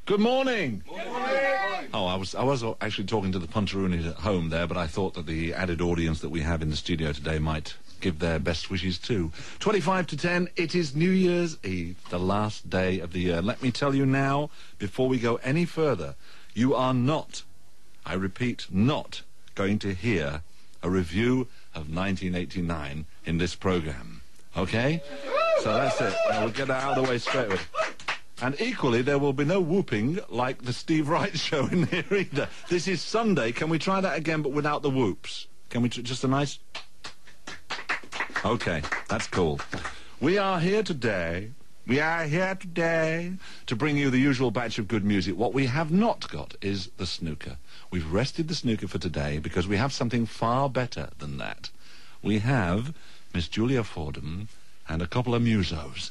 Good morning. Good morning. Oh, I was actually talking to the Puntaroonies at home there, but I thought that the added audience that we have in the studio today might give their best wishes too. 25 to 10, it is New Year's Eve, the last day of the year. Let me tell you now, before we go any further, you are not, I repeat, not going to hear a review of 1989 in this programme. Okay? So that's it. Now we'll get that out of the way straight away. And equally, there will be no whooping like the Steve Wright show in here either. This is Sunday. Can we try that again, but without the whoops? Can we just a nice... Okay, that's cool. We are here today to bring you the usual batch of good music. What we have not got is the snooker. We've rested the snooker for today because we have something far better than that. We have Miss Julia Fordham and a couple of musos.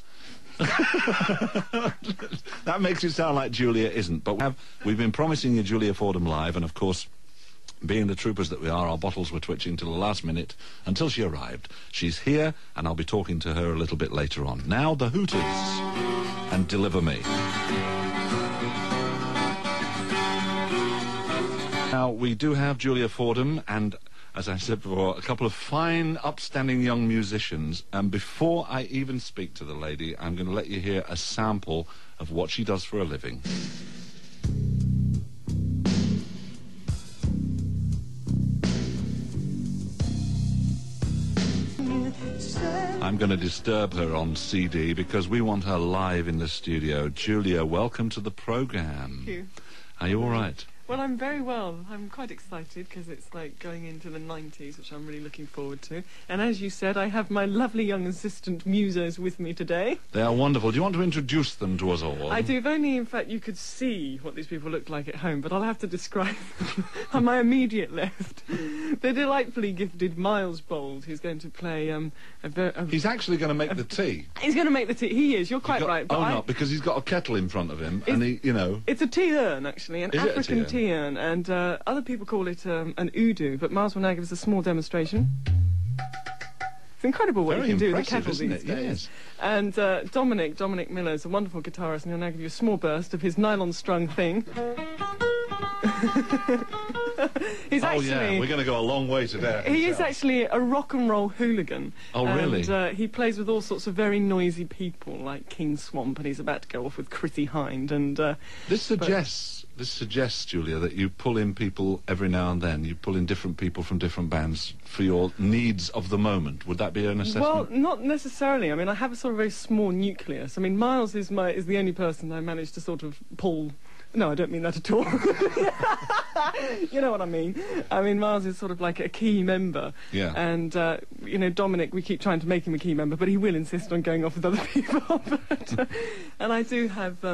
That makes it sound like Julia isn't, but we've been promising you Julia Fordham live, and of course, being the troopers that we are, our bottles were twitching till the last minute until she arrived. She's here, and I'll be talking to her a little bit later on. Now, the Hooters and Deliver Me. Now, we do have Julia Fordham and, as I said before, a couple of fine, upstanding young musicians. And before I even speak to the lady, I'm going to let you hear a sample of what she does for a living. I'm going to disturb her on CD because we want her live in the studio. Julia, welcome to the programme. Thank you. Are you all right? Well, I'm very well. I'm quite excited because it's like going into the 90s, which I'm really looking forward to. And as you said, I have my lovely young assistant musos with me today. They are wonderful. Do you want to introduce them to us all? I do. If only, in fact, you could see what these people look like at home, but I'll have to describe them. On my immediate left, the delightfully gifted Miles Bold, who's going to play He's actually going to make the tea. He's going to make the tea. He is. You're quite right. But not because he's got a kettle in front of him, and he, you know... It's a tea urn, actually, an African tea urn, and other people call it an udu, but Miles will now give us a small demonstration. It's incredible what you can do with a kettle these days. Yes. And Dominic Miller is a wonderful guitarist, and he'll now give you a small burst of his nylon strung thing. He's actually, yeah, we're going to go a long way today. He is actually a rock and roll hooligan. Oh, really? And he plays with all sorts of very noisy people, like King Swamp, and he's about to go off with Chrissy Hind. And this suggests, Julia, that you pull in people every now and then. You pull in different people from different bands for your needs of the moment. Would that be an assessment? Well, not necessarily. I mean, I have a sort of very small nucleus. I mean, Miles is the only person I managed to sort of pull. No, I don't mean that at all. You know what I mean. I mean, Miles is sort of like a key member. Yeah. And, you know, Dominic, we keep trying to make him a key member, but he will insist on going off with other people. And I do have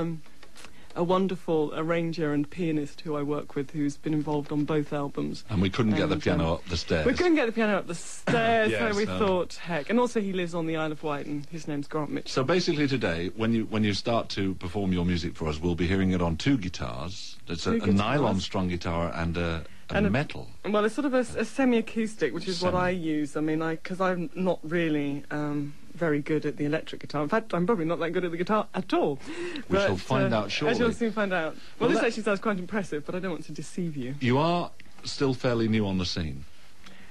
a wonderful arranger and pianist who I work with, who's been involved on both albums. And we couldn't get the piano up the stairs. We couldn't get the piano up the stairs, Yes, so we thought, heck. And also he lives on the Isle of Wight, and his name's Grant Mitchell. So basically today, when you start to perform your music for us, we'll be hearing it on two guitars. It's a nylon-strung guitar and a metal. Well, it's sort of a semi-acoustic, which is what I use. I mean, because I'm not really very good at the electric guitar. In fact, I'm probably not that good at the guitar at all. We shall find out shortly. As you'll soon find out. Well, this actually sounds quite impressive, but I don't want to deceive you. You are still fairly new on the scene.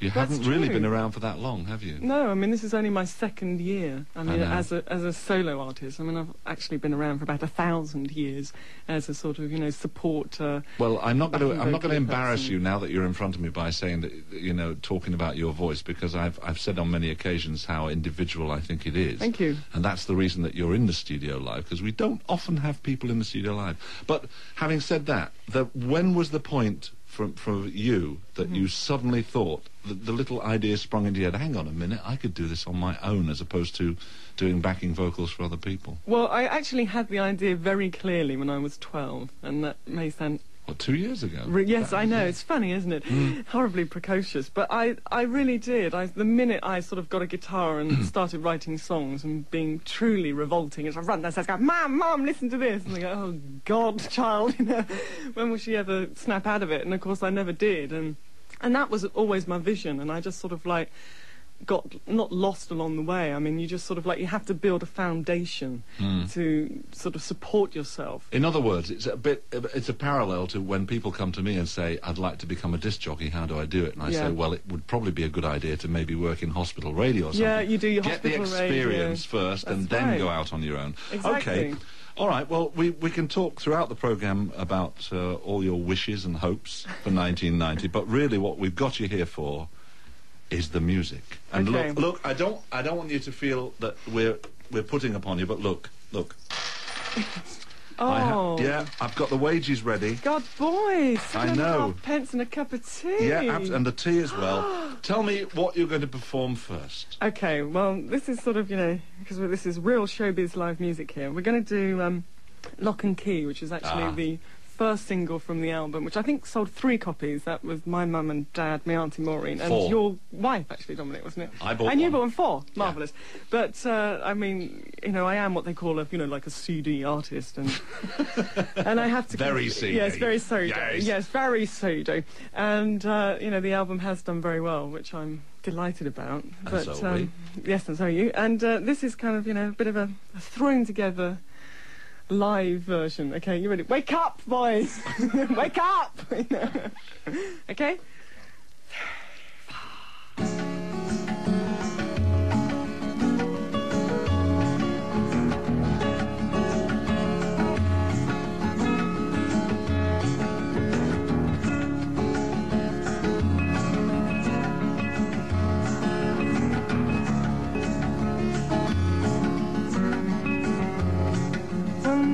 You haven't really been around for that long, have you? No, I mean, this is only my second year. I mean, as a solo artist. I mean, I've actually been around for about 1,000 years as a sort of, you know, support. Well, I'm not going to embarrass you now that you're in front of me by saying that, you know, talking about your voice, because I've said on many occasions how individual I think it is. Thank you. And that's the reason that you're in the studio live, because we don't often have people in the studio live. But having said that, when was the point from you that you suddenly thought the little idea sprung into your head, hang on a minute, I could do this on my own as opposed to doing backing vocals for other people? Well, I actually had the idea very clearly when I was 12, and that may sound... What, 2 years ago? Yes, I know. It's funny, isn't it? Horribly precocious. But I really did. The minute I sort of got a guitar and started writing songs and being truly revolting, as I run downstairs, go, Mum, listen to this. And they go, oh, God, child, you know, when will she ever snap out of it? And, of course, I never did. And that was always my vision. And I just sort of, like, got not lost along the way. I mean, you just sort of like, you have to build a foundation to sort of support yourself. In other words, it's a parallel to when people come to me and say, I'd like to become a disc jockey, how do I do it? And I say, well, it would probably be a good idea to maybe work in hospital radio or something. Yeah, you do your Get the hospital radio. experience first and then go out on your own. Exactly. Okay. All right, well, we can talk throughout the programme about all your wishes and hopes for 1990, but really what we've got you here for is the music. And look, I don't want you to feel that we're putting upon you, but look. Oh. I've got the wages ready. God, boys, I know. 7.5 and a cup of tea. Yeah, and the tea as well. Tell me what you're going to perform first. Okay, well, this is sort of, because this is real showbiz live music here. We're going to do Lock and Key, which is actually the first single from the album, which I think sold 3 copies. That was my mum and dad, my auntie Maureen, and 4. Your wife, actually, Dominic, wasn't it? I bought And you one. bought 4. Marvellous. Yeah. But, I mean, I am what they call like a CD artist, and and I have to... Very CD. Yes, very pseudo. Yes. Yes, very pseudo. And, the album has done very well, which I'm delighted about. And so are we. Yes, and so are you. And this is kind of, a bit of a thrown together live version. Okay, you ready? Wake up, boys! Wake up! Okay?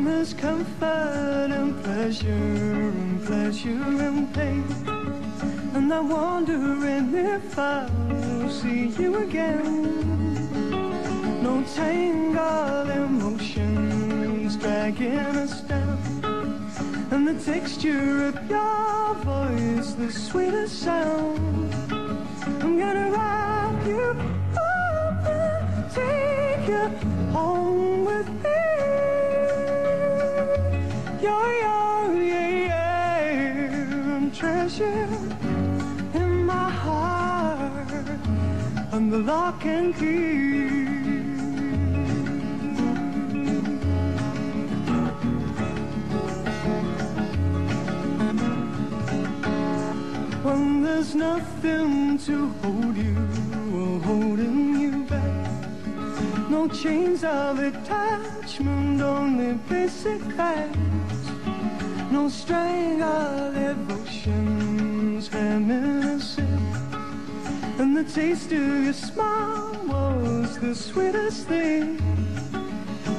There's comfort and pleasure and pain, and I'm wondering if I'll see you again. No tangled emotions dragging us down, and the texture of your voice, the sweetest sound. I'm gonna wrap you up and take you home with me. Treasure in my heart, and the lock and key. When there's nothing to hold you or holding you back, no chains of attachment, only basic facts. No string of devotions reminiscent, and the taste of your smile was the sweetest thing.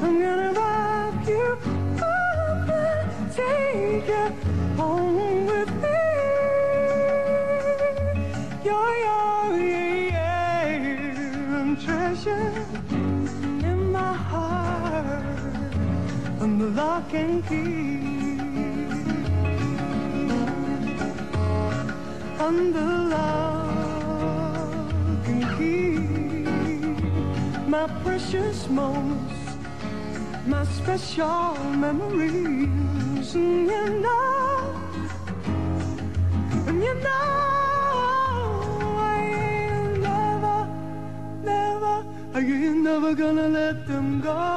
I'm gonna wrap you up and take you home with me. You're and treasure in my heart, and the lock and key. Under lock and key, my precious moments, my special memories, and I ain't never gonna let them go.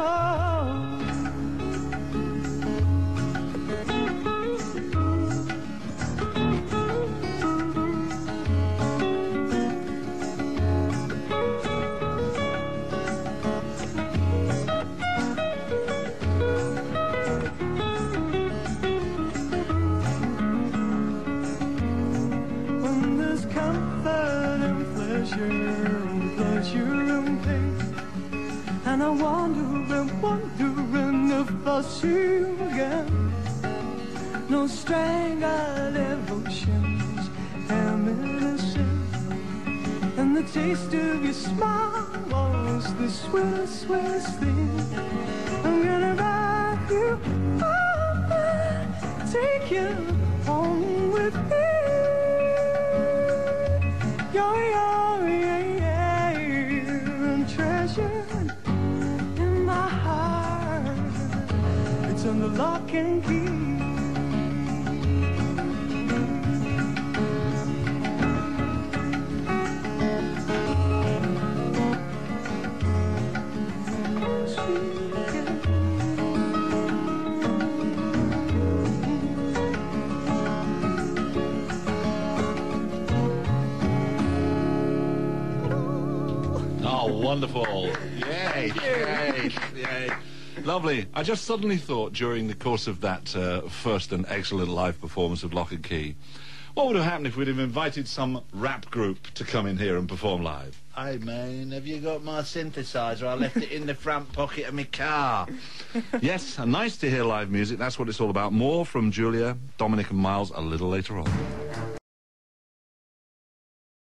And I'm wondering if I'll see you again. No strangled devotions, reminiscent, and the taste of your smile was the sweetest, sweetest thing. I'm gonna wrap you up and take you home with me. And treasure in my heart, it's on the lock and key. Oh, wonderful. Yay, yay, yay. Lovely. I just suddenly thought during the course of that first and excellent live performance of Lock and Key, what would have happened if we'd have invited some rap group to come in here and perform live? Hey, man, have you got my synthesizer? I left it in the front pocket of my car. Yes, nice to hear live music. That's what it's all about. More from Julia, Dominic and Miles a little later on.